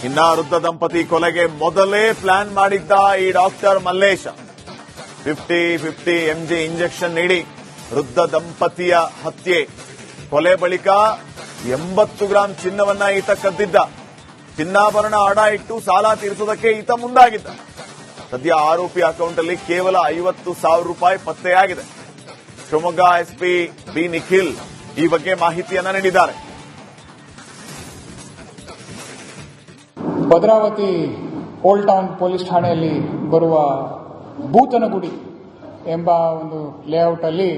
ಇನ್ನ ವೃದ್ಧ ದಂಪತಿ ಕೊಲೆಗೆ ಮೊದಲೇ ಪ್ಲಾನ್ ಮಾಡಿದ್ದ ಈ ಡಾಕ್ಟರ್ ಮಲ್ಲೇಶ 50-50 mg ಇಂಜೆಕ್ಷನ್ ನೀಡಿ ವೃದ್ಧ ದಂಪತಿಯ ಹತ್ಯೆ. ಕೊಲೆ ಬಳಿಕ 80 ಗ್ರಾಂ ಚಿನ್ನವನ್ನ ಈತ ಕದ್ದಿದ್ದ. ಚಿನ್ನಾಭರಣ ಅಡ ಇಟ್ಟು ಸಾಲ ತೀರಿಸುವುದಕ್ಕೆ ಈತ ಮುಂದಾಗಿದ್ದ. ಸದ್ಯ ಆರೋಪಿ ಅಕೌಂಟ್ ಅಲ್ಲಿ ಕೇವಲ 50,000 ರೂಪಾಯಿ ಪತ್ತೆಯಾಗಿದೆ. ಶಿವಮೊಗ್ಗ ಎಸ್ಪಿ ಬಿ ನಿಖಿಲ್ ಈ ಬಗ್ಗೆ ಮಾಹಿತಿಯನ್ನ ನೀಡಿದ್ದಾರೆ. ಭದ್ರಾವತಿ ಓಲ್ಡ್ ಟೌನ್ ಪೊಲೀಸ್ ಠಾಣೆಯಲ್ಲಿ ಬರುವ ಭೂತನಗುಡಿ ಎಂಬ ಒಂದು ಲೇಔಟ್ ಅಲ್ಲಿ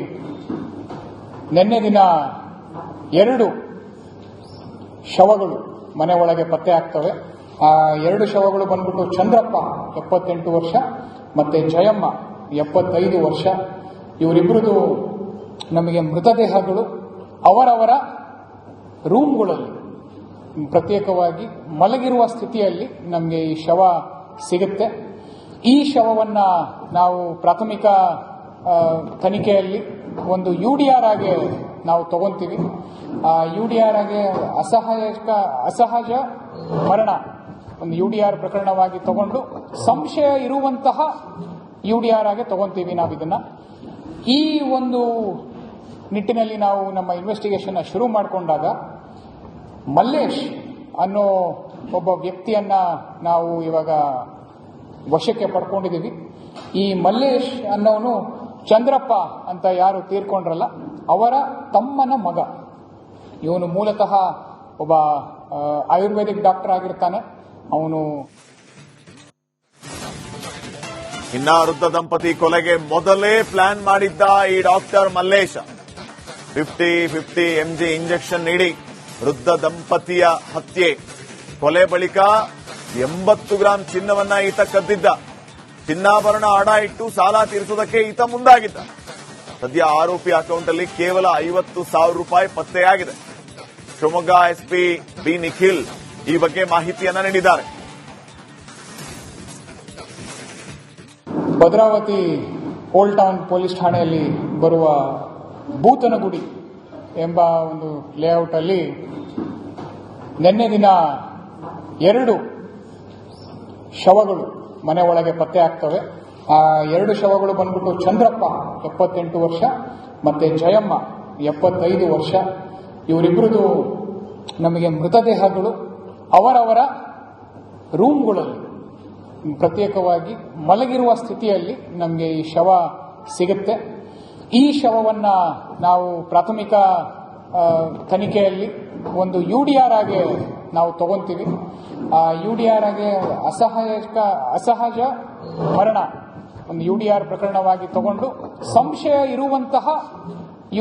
ನಿನ್ನೆ ದಿನ 2 ಶವಗಳು ಮನೆ ಒಳಗೆ ಪತ್ತೆ ಆಗ್ತವೆ. ಆ 2 ಶವಗಳು ಬಂದ್ಬಿಟ್ಟು ಚಂದ್ರಪ್ಪ 78 ವರ್ಷ ಮತ್ತೆ ಜಯಮ್ಮ 75 ವರ್ಷ. ಇವರಿಬ್ಬರದು ನಮಗೆ ಮೃತದೇಹಗಳು ಅವರವರ ರೂಮ್ಗಳಲ್ಲಿ ಪ್ರತ್ಯೇಕವಾಗಿ ಮಲಗಿರುವ ಸ್ಥಿತಿಯಲ್ಲಿ ನಮಗೆ ಈ ಶವ ಸಿಗುತ್ತೆ. ಈ ಶವವನ್ನ ನಾವು ಪ್ರಾಥಮಿಕ ತನಿಖೆಯಲ್ಲಿ ಒಂದು UDR ಆಗಿ ನಾವು ತಗೊಂತೀವಿ. UDR ಆಗಿ ಅಸಹಜ ಮರಣ ಒಂದು UDR ಪ್ರಕರಣವಾಗಿ ತಗೊಂಡು ಸಂಶಯ ಇರುವಂತಹ UDR ಆಗಿ ತಗೊಂತೀವಿ ನಾವು ಇದನ್ನ. ಈ ಒಂದು ನಿಟ್ಟಿನಲ್ಲಿ ನಾವು ನಮ್ಮ ಇನ್ವೆಸ್ಟಿಗೇಷನ್ ಶುರು ಮಾಡಿಕೊಂಡಾಗ ಮಲ್ಲೇಶ್ ಅನ್ನೋ ಒಬ್ಬ ವ್ಯಕ್ತಿಯನ್ನ ನಾವು ಇವಾಗ ವಶಕ್ಕೆ ಪಡ್ಕೊಂಡಿದ್ದೀವಿ. ಈ ಮಲ್ಲೇಶ್ ಅನ್ನೋನು ಚಂದ್ರಪ್ಪ ಅಂತ ಯಾರು ತೀರ್ಕೊಂಡ್ರಲ್ಲ ಅವರ ತಮ್ಮನ ಮಗ. ಇವನು ಮೂಲತಃ ಒಬ್ಬ ಆಯುರ್ವೇದಿಕ್ ಡಾಕ್ಟರ್ ಆಗಿರ್ತಾನೆ. ಅವನು ಇನ್ನ ವೃದ್ಧ ದಂಪತಿ ಕೊಲೆಗೆ ಮೊದಲೇ ಪ್ಲಾನ್ ಮಾಡಿದ್ದ ಈ ಡಾಕ್ಟರ್ ಮಲ್ಲೇಶ 50-50 mg ಇಂಜೆಕ್ಷನ್ ನೀಡಿ ವೃದ್ಧ ದಂಪತಿಯ ಹತ್ಯೆ. ಕೊಲೆ ಬಳಿಕ 80 ಗ್ರಾಂ ಚಿನ್ನವನ್ನ ಈತ ಕದ್ದಿದ್ದ. ಚಿನ್ನಾಭರಣ ಅಡ ಇಟ್ಟು ಸಾಲ ತೀರಿಸುವುದಕ್ಕೆ ಈತ ಮುಂದಾಗಿದ್ದ. ಸದ್ಯ ಆರೋಪಿ ಅಕೌಂಟ್ ಅಲ್ಲಿ ಕೇವಲ 50,000 ರೂಪಾಯಿ ಪತ್ತೆಯಾಗಿದೆ. ಶಿವಮೊಗ್ಗ ಎಸ್ಪಿ ಬಿ ನಿಖಿಲ್ ಈ ಬಗ್ಗೆ ಮಾಹಿತಿಯನ್ನ ನೀಡಿದ್ದಾರೆ. ಭದ್ರಾವತಿ ಓಲ್ಡ್ ಟೌನ್ ಪೊಲೀಸ್ ಠಾಣೆಯಲ್ಲಿ ಬರುವ ಭೂತನಗುಡಿ ಎಂಬ ಒಂದು ಲೇಔಟ್ ಅಲ್ಲಿ ನಿನ್ನೆ ದಿನ 2 ಶವಗಳು ಮನೆ ಒಳಗೆ ಪತ್ತೆ ಆಗ್ತವೆ. ಆ 2 ಶವಗಳು ಬಂದ್ಬಿಟ್ಟು ಚಂದ್ರಪ್ಪ 78 ವರ್ಷ ಮತ್ತೆ ಜಯಮ್ಮ 75 ವರ್ಷ. ಇವರಿಬ್ಬರದು ನಮಗೆ ಮೃತದೇಹಗಳು ಅವರವರ ರೂಮ್ಗಳಲ್ಲಿ ಪ್ರತ್ಯೇಕವಾಗಿ ಮಲಗಿರುವ ಸ್ಥಿತಿಯಲ್ಲಿ ನಮಗೆ ಈ ಶವ ಸಿಗುತ್ತೆ. ಈ ಶವವನ್ನ ನಾವು ಪ್ರಾಥಮಿಕ ತನಿಖೆಯಲ್ಲಿ ಒಂದು UDR ಆಗಿ ನಾವು ತಗೊಂತೀವಿ. UDR ಆಗಿ ಅಸಹಜ ಮರಣ ಒಂದು UDR ಪ್ರಕರಣವಾಗಿ ತಗೊಂಡು ಸಂಶಯ ಇರುವಂತಹ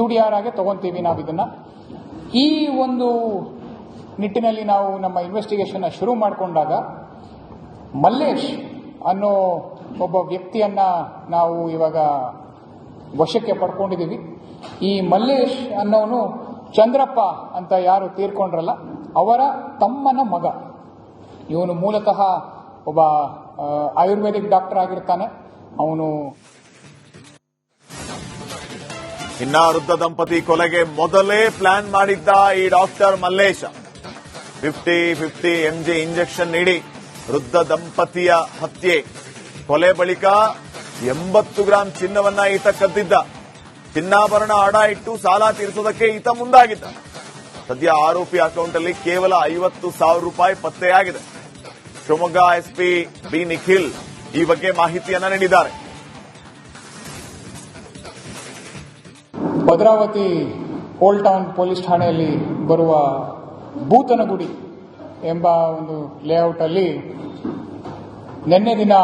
UDR ಆಗಿ ತಗೊಂತೀವಿ ನಾವು ಇದನ್ನ. ಈ ಒಂದು ನಿಟ್ಟಿನಲ್ಲಿ ನಾವು ನಮ್ಮ ಇನ್ವೆಸ್ಟಿಗೇಷನ್ ಶುರು ಮಾಡಿಕೊಂಡಾಗ ಮಲ್ಲೇಶ್ ಅನ್ನೋ ಒಬ್ಬ ವ್ಯಕ್ತಿಯನ್ನ ನಾವು ಇವಾಗ ವಶಕ್ಕೆ ಪಡ್ಕೊಂಡಿದ್ದೀವಿ. ಈ ಮಲ್ಲೇಶ್ ಅನ್ನೋನು ಚಂದ್ರಪ್ಪ ಅಂತ ಯಾರು ತೀರ್ಕೊಂಡ್ರಲ್ಲ ಅವರ ತಮ್ಮನ ಮಗ. ಇವನು ಮೂಲತಃ ಒಬ್ಬ ಆಯುರ್ವೇದಿಕ್ ಡಾಕ್ಟರ್ ಆಗಿರ್ತಾನೆ. ಅವನು ಇನ್ನ ವೃದ್ಧ ದಂಪತಿ ಕೊಲೆಗೆ ಮೊದಲೇ ಪ್ಲಾನ್ ಮಾಡಿದ್ದ ಈ ಡಾಕ್ಟರ್ ಮಲ್ಲೇಶ 50-50 mg ಇಂಜೆಕ್ಷನ್ ನೀಡಿ ವೃದ್ಧ ದಂಪತಿಯ ಹತ್ಯೆ. ಕೊಲೆ ಬಳಿಕ 80 ಗ್ರಾಂ ಚಿನ್ನವನ್ನ ಈತ ಕದ್ದಿದ್ದ. ಚಿನ್ನಾಭರಣ ಅಡ ಇಟ್ಟು ಸಾಲ ತೀರಿಸುವುದಕ್ಕೆ ಈತ ಮುಂದಾಗಿದ್ದ. ಸದ್ಯ ಆರೋಪಿ ಅಕೌಂಟ್ ಅಲ್ಲಿ ಕೇವಲ 50,000 ರೂಪಾಯಿ ಪತ್ತೆಯಾಗಿದೆ. ಶಿವಮೊಗ್ಗ ಎಸ್ಪಿ ಬಿ ನಿಖಿಲ್ ಈ ಬಗ್ಗೆ ಮಾಹಿತಿಯನ್ನ ನೀಡಿದ್ದಾರೆ. ಭದ್ರಾವತಿ ಓಲ್ಡ್ ಟೌನ್ ಪೊಲೀಸ್ ಠಾಣೆಯಲ್ಲಿ ಬರುವ ಭೂತನಗುಡಿ ಎಂಬ ಒಂದು ಲೇಔಟ್ ಅಲ್ಲಿ ನಿನ್ನೆ ದಿನ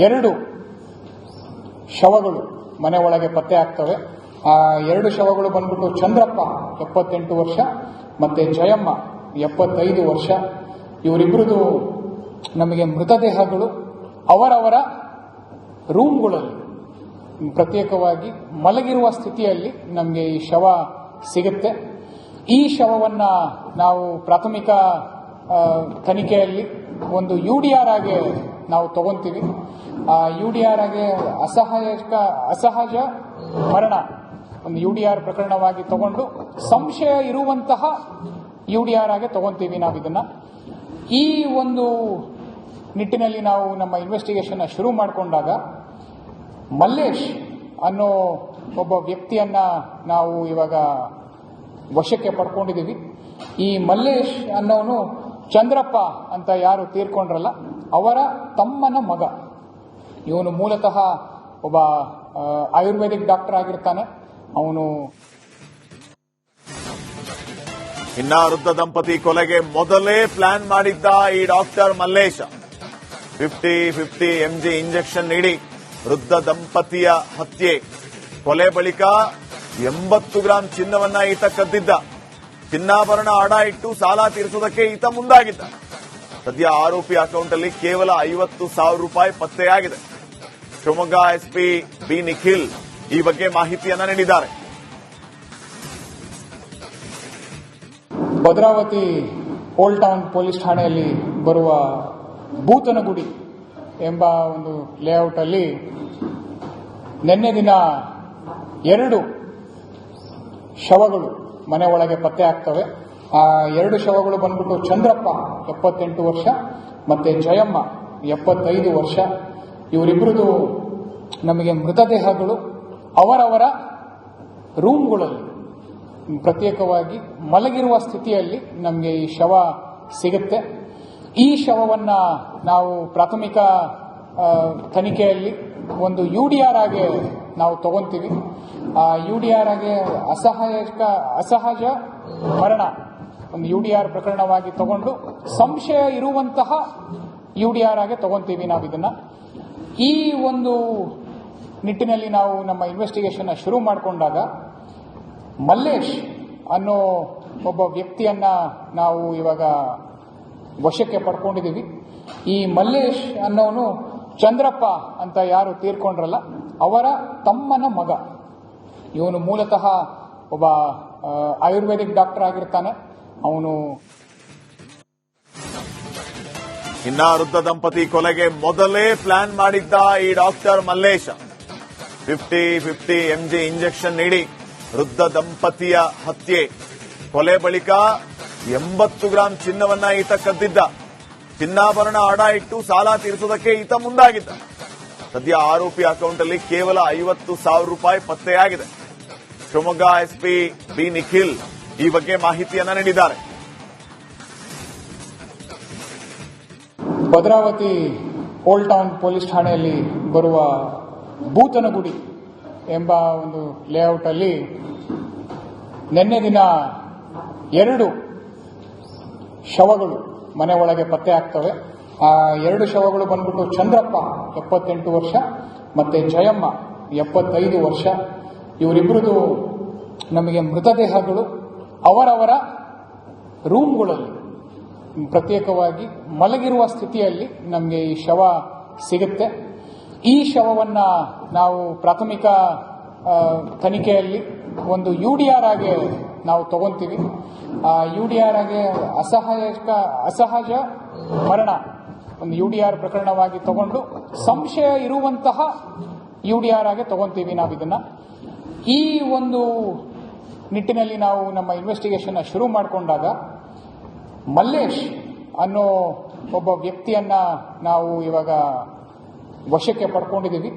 2 ಶವಗಳು ಮನೆ ಒಳಗೆ ಪತ್ತೆ ಆಗ್ತವೆ. ಆ 2 ಶವಗಳು ಬಂದ್ಬಿಟ್ಟು ಚಂದ್ರಪ್ಪ 78 ವರ್ಷ ಮತ್ತೆ ಜಯಮ್ಮ 75 ವರ್ಷ. ಇವರಿಬ್ಬರದು ನಮಗೆ ಮೃತದೇಹಗಳು ಅವರವರ ರೂಮ್ಗಳಲ್ಲಿ ಪ್ರತ್ಯೇಕವಾಗಿ ಮಲಗಿರುವ ಸ್ಥಿತಿಯಲ್ಲಿ ನಮಗೆ ಈ ಶವ ಸಿಗುತ್ತೆ. ಈ ಶವವನ್ನ ನಾವು ಪ್ರಾಥಮಿಕ ತನಿಖೆಯಲ್ಲಿ ಒಂದು UDR ಆಗಿ ನಾವು ತಗೊಂತೀವಿ. UDR ಆಗಿ ಅಸಹಜ ಮರಣ ಒಂದು UDR ಪ್ರಕರಣವಾಗಿ ತಗೊಂಡು ಸಂಶಯ ಇರುವಂತಹ UDR ಆಗಿ ತಗೊಂತೀವಿ ನಾವು ಇದನ್ನ. ಈ ಒಂದು ನಿಟ್ಟಿನಲ್ಲಿ ನಾವು ನಮ್ಮ ಇನ್ವೆಸ್ಟಿಗೇಷನ್ ಶುರು ಮಾಡಿಕೊಂಡಾಗ ಮಲ್ಲೇಶ್ ಅನ್ನೋ ಒಬ್ಬ ವ್ಯಕ್ತಿಯನ್ನ ನಾವು ಇವಾಗ ವಶಕ್ಕೆ ಪಡ್ಕೊಂಡಿದ್ದೀವಿ. ಈ ಮಲ್ಲೇಶ್ ಅನ್ನೋನು ಚಂದ್ರಪ್ಪ ಅಂತ ಯಾರು ತೀರ್ಕೊಂಡ್ರಲ್ಲ ಅವರ ತಮ್ಮನ ಮಗ. ಇವನು ಮೂಲತಃ ಒಬ್ಬ ಆಯುರ್ವೇದಿಕ್ ಡಾಕ್ಟರ್ ಆಗಿರ್ತಾನೆ. ಅವನು ಇನ್ನ ವೃದ್ಧ ದಂಪತಿ ಕೊಲೆಗೆ ಮೊದಲೇ ಪ್ಲಾನ್ ಮಾಡಿದ್ದ ಈ ಡಾಕ್ಟರ್ ಮಲ್ಲೇಶ 50-50 ಎಂಜಿ ಇಂಜೆಕ್ಷನ್ ನೀಡಿ ವೃದ್ಧ ದಂಪತಿಯ ಹತ್ಯೆ. ಕೊಲೆ ಬಳಿಕ 80 ಗ್ರಾಂ ಚಿನ್ನವನ್ನ ಈತ ಕದ್ದಿದ್ದ. ಚಿನ್ನಾಭರಣ ಅಡ ಇಟ್ಟು ಸಾಲ ತೀರಿಸುವುದಕ್ಕೆ ಈತ ಮುಂದಾಗಿದ್ದ. ಸದ್ಯ ಆರೋಪಿ ಅಕೌಂಟ್ ಅಲ್ಲಿ ಕೇವಲ 50,000 ರೂಪಾಯಿ ಪತ್ತೆಯಾಗಿದೆ. ಶಿವಮೊಗ್ಗ ಎಸ್ಪಿ ಬಿ ನಿಖಿಲ್ ಈ ಬಗ್ಗೆ ಮಾಹಿತಿಯನ್ನ ನೀಡಿದ್ದಾರೆ. ಭದ್ರಾವತಿ ಓಲ್ಡ್ ಟೌನ್ ಪೊಲೀಸ್ ಠಾಣೆಯಲ್ಲಿ ಬರುವ ಭೂತನಗುಡಿ ಎಂಬ ಒಂದು ಲೇಔಟ್ ಅಲ್ಲಿ ನಿನ್ನೆ ದಿನ 2 ಶವಗಳು ಮನೆ ಒಳಗೆ ಪತ್ತೆ ಆಗ್ತವೆ. ಆ 2 ಶವಗಳು ಬಂದ್ಬಿಟ್ಟು ಚಂದ್ರಪ್ಪ 78 ವರ್ಷ ಮತ್ತೆ ಜಯಮ್ಮ 75 ವರ್ಷ. ಇವರಿಬ್ಬರದು ನಮಗೆ ಮೃತದೇಹಗಳು ಅವರವರ ರೂಮ್ಗಳಲ್ಲಿ ಪ್ರತ್ಯೇಕವಾಗಿ ಮಲಗಿರುವ ಸ್ಥಿತಿಯಲ್ಲಿ ನಮಗೆ ಈ ಶವ ಸಿಗುತ್ತೆ. ಈ ಶವವನ್ನ ನಾವು ಪ್ರಾಥಮಿಕ ತನಿಖೆಯಲ್ಲಿ ಒಂದು ಯುಡಿಆರ್ ಆಗಿ ನಾವು ತಗೊಂತೀವಿ. ಆ ಯುಡಿಆರ್ ಆಗಿ ಅಸಹಜ ಮರಣ ಒಂದು ಯುಡಿಆರ್ ಪ್ರಕರಣವಾಗಿ ತಗೊಂಡು ಸಂಶಯ ಇರುವಂತಹ ಯುಡಿಆರ್ ಆಗಿ ತಗೊಂತೀವಿ ನಾವು ಇದನ್ನ. ಈ ಒಂದು ನಿಟ್ಟಿನಲ್ಲಿ ನಾವು ನಮ್ಮ ಇನ್ವೆಸ್ಟಿಗೇಷನ್ ಶುರು ಮಾಡಿಕೊಂಡಾಗ ಮಲ್ಲೇಶ್ ಅನ್ನೋ ಒಬ್ಬ ವ್ಯಕ್ತಿಯನ್ನ ನಾವು ಇವಾಗ ವಶಕ್ಕೆ ಪಡ್ಕೊಂಡಿದ್ದೀವಿ. ಈ ಮಲ್ಲೇಶ್ ಅನ್ನೋನು ಚಂದ್ರಪ್ಪ ಅಂತ ಯಾರು ತೀರ್ಕೊಂಡ್ರಲ್ಲ ಅವರ ತಮ್ಮನ ಮಗ. ಇವನು ಮೂಲತಃ ಒಬ್ಬ ಆಯುರ್ವೇದಿಕ್ ಡಾಕ್ಟರ್ ಆಗಿರ್ತಾನೆ. ಅವನು ಇನ್ನ ವೃದ್ಧ ದಂಪತಿ ಕೊಲೆಗೆ ಮೊದಲೇ ಪ್ಲಾನ್ ಮಾಡಿದ್ದ ಈ ಡಾಕ್ಟರ್ ಮಲ್ಲೇಶ 50-50 ಎಂಜಿ ಇಂಜೆಕ್ಷನ್ ನೀಡಿ ವೃದ್ಧ ದಂಪತಿಯ ಹತ್ಯೆ. ಕೊಲೆ ಬಳಿಕ 80 ಗ್ರಾಂ ಚಿನ್ನವನ್ನ ಈತ ಕದ್ದಿದ್ದ. ಚಿನ್ನಾಭರಣ ಅಡ ಇಟ್ಟು ಸಾಲ ತೀರಿಸುವುದಕ್ಕೆ ಈತ ಮುಂದಾಗಿದ್ದ. ಸದ್ಯ ಆರೋಪಿ ಅಕೌಂಟ್ ಅಲ್ಲಿ ಕೇವಲ 50,000 ರೂಪಾಯಿ ಪತ್ತೆಯಾಗಿದೆ. ಶಿವಮೊಗ್ಗ ಎಸ್ಪಿ ಬಿ ನಿಖಿಲ್ ಈ ಬಗ್ಗೆ ಮಾಹಿತಿಯನ್ನ ನೀಡಿದ್ದಾರೆ. ಭದ್ರಾವತಿ ಓಲ್ಡ್ ಟೌನ್ ಪೊಲೀಸ್ ಠಾಣೆಯಲ್ಲಿ ಬರುವ ಭೂತನಗುಡಿ ಎಂಬ ಒಂದು ಲೇಔಟ್ ಅಲ್ಲಿ ನಿನ್ನೆ ದಿನ 2 ಶವಗಳು ಮನೆ ಒಳಗೆ ಪತ್ತೆ ಆಗ್ತವೆ. ಆ 2 ಶವಗಳು ಬಂದ್ಬಿಟ್ಟು ಚಂದ್ರಪ್ಪ 78 ವರ್ಷ ಮತ್ತೆ ಜಯಮ್ಮ 75 ವರ್ಷ. ಇವರಿಬ್ಬರದು ನಮಗೆ ಮೃತದೇಹಗಳು ಅವರವರ ರೂಮ್ಗಳಲ್ಲಿ ಪ್ರತ್ಯೇಕವಾಗಿ ಮಲಗಿರುವ ಸ್ಥಿತಿಯಲ್ಲಿ ನಮಗೆ ಈ ಶವ ಸಿಗುತ್ತೆ. ಈ ಶವವನ್ನ ನಾವು ಪ್ರಾಥಮಿಕ ತನಿಖೆಯಲ್ಲಿ ಒಂದು ಯುಡಿಆರ್ ಆಗಿ ನಾವು ತಗೊಂತೀವಿ. ಆ ಯುಡಿಆರ್ ಆಗಿ ಅಸಹಜ ಮರಣ ಒಂದು ಯುಡಿಆರ್ ಪ್ರಕರಣವಾಗಿ ತಗೊಂಡು ಸಂಶಯ ಇರುವಂತಹ ಯುಡಿಆರ್ ಆಗಿ ತಗೊಂತೀವಿ ನಾವು ಇದನ್ನ. ಈ ಒಂದು ನಿಟ್ಟಿನಲ್ಲಿ ನಾವು ನಮ್ಮ ಇನ್ವೆಸ್ಟಿಗೇಷನ್ ಶುರು ಮಾಡಿಕೊಂಡಾಗ ಮಲ್ಲೇಶ್ ಅನ್ನೋ ಒಬ್ಬ ವ್ಯಕ್ತಿಯನ್ನ ನಾವು ಇವಾಗ ವಶಕ್ಕೆ ಪಡ್ಕೊಂಡಿದ್ದೀವಿ.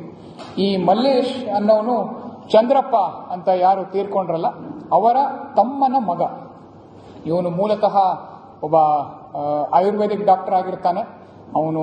ಈ ಮಲ್ಲೇಶ್ ಅನ್ನೋನು ಚಂದ್ರಪ್ಪ ಅಂತ ಯಾರು ತೀರ್ಕೊಂಡ್ರಲ್ಲ ಅವರ ತಮ್ಮನ ಮಗ. ಇವನು ಮೂಲತಃ ಒಬ್ಬ ಆಯುರ್ವೇದಿಕ್ ಡಾಕ್ಟರ್ ಆಗಿರ್ತಾನೆ. ಅವನು